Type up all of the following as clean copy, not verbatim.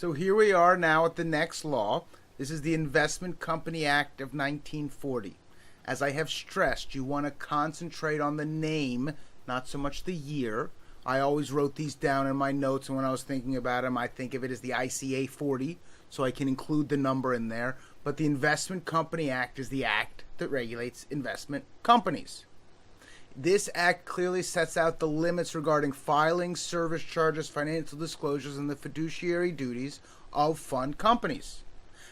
So here we are now at the next law. This is the Investment Company Act of 1940. As I have stressed, you want to concentrate on the name, not so much the year. I always wrote these down in my notes, and when I was thinking about them, I think of it as the ICA 40, so I can include the number in there. But the Investment Company Act is the act that regulates investment companies. This act clearly sets out the limits regarding filing, service charges, financial disclosures, and the fiduciary duties of fund companies.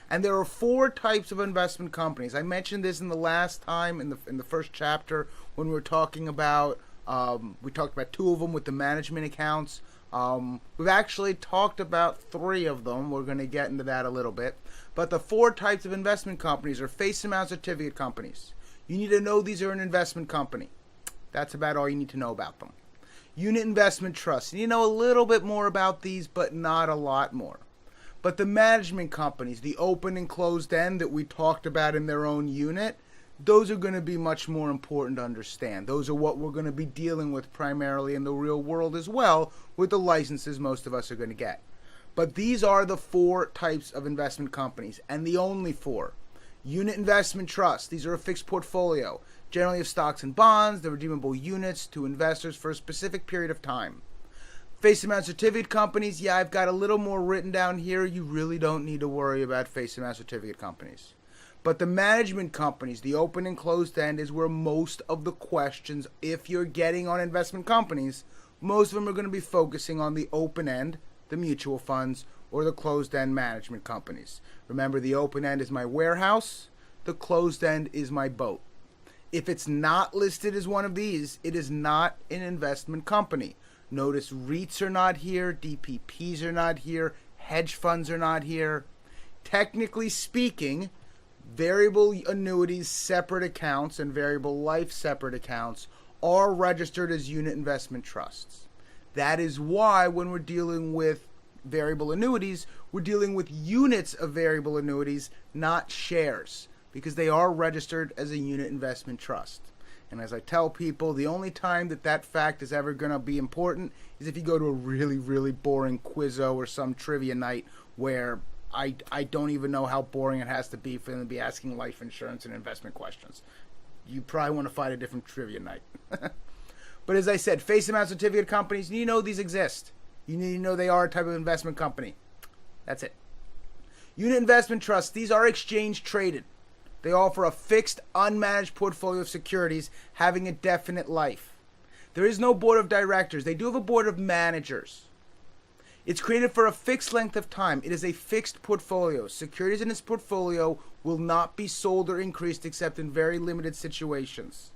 And there are four types of investment companies. I mentioned this in the last time in the first chapter when we were talking about we talked about two of them with the management accounts. We've actually talked about three of them. We're going to get into that a little bit. But the four types of investment companies are face amount certificate companies. You need to know these are an investment company. That's about all you need to know about them. Unit investment trusts. You know a little bit more about these, but not a lot more. But the management companies, the open and closed end that we talked about in their own unit, those are going to be much more important to understand. Those are what we're going to be dealing with primarily in the real world as well with the licenses most of us are going to get. But these are the four types of investment companies, and the only four. Unit investment trusts. These are a fixed portfolio, generally of stocks and bonds, the redeemable units to investors for a specific period of time. Face amount certificate companies, yeah, I've got a little more written down here. You really don't need to worry about face amount certificate companies. But the management companies, the open and closed end, is where most of the questions, if you're getting on investment companies, most of them are going to be focusing on the open end, the mutual funds, or the closed end management companies. Remember, the open end is my warehouse, the closed end is my boat. If it's not listed as one of these, it is not an investment company. Notice REITs are not here, DPPs are not here, hedge funds are not here. Technically speaking, variable annuities separate accounts and variable life separate accounts are registered as unit investment trusts. That is why when we're dealing with variable annuities, we're dealing with units of variable annuities, not shares, because they are registered as a unit investment trust. And as I tell people, the only time that fact is ever going to be important is if you go to a really, really boring quizzo or some trivia night where I don't even know how boring it has to be for them to be asking life insurance and investment questions. You probably want to find a different trivia night. But as I said, face amount certificate companies, you know these exist. You need to know they are a type of investment company. That's it. Unit investment trusts, these are exchange traded. They offer a fixed, unmanaged portfolio of securities having a definite life. There is no board of directors. They do have a board of managers. It's created for a fixed length of time. It is a fixed portfolio. Securities in its portfolio will not be sold or increased except in very limited situations.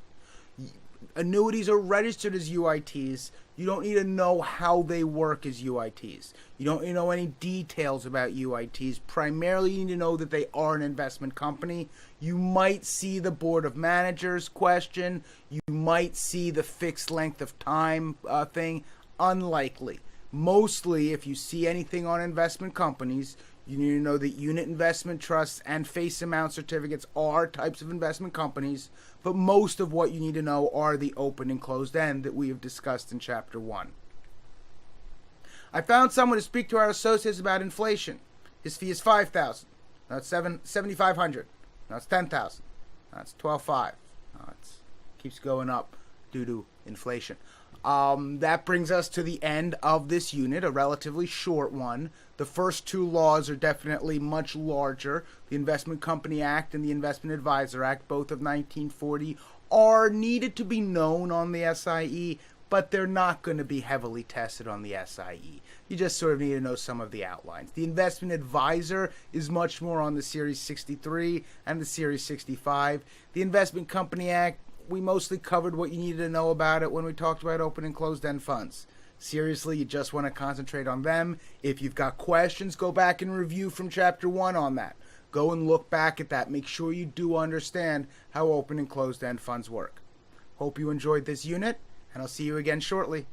Annuities are registered as UITs. You don't need to know how they work as UITs. You don't need to know any details about UITs. Primarily, you need to know that they are an investment company. You might see the board of managers question. You might see the fixed length of time thing. Unlikely. Mostly, if you see anything on investment companies, you need to know that unit investment trusts and face amount certificates are types of investment companies, but most of what you need to know are the open and closed end that we have discussed in Chapter 1. I found someone to speak to our associates about inflation. His fee is $5,000. Now it's $7,500. Now it's $10,000. Now it's $12,500. Now it keeps going up due to inflation. That brings us to the end of this unit, a relatively short one. The first two laws are definitely much larger. The Investment Company Act and the Investment Advisor Act, both of 1940, are needed to be known on the SIE, but they're not going to be heavily tested on the SIE. You just sort of need to know some of the outlines. The Investment Advisor is much more on the Series 63 and the Series 65. The Investment Company Act, we mostly covered what you needed to know about it when we talked about open and closed-end funds. Seriously, you just want to concentrate on them. If you've got questions, go back and review from Chapter 1 on that. Go and look back at that. Make sure you do understand how open and closed-end funds work. Hope you enjoyed this unit, and I'll see you again shortly.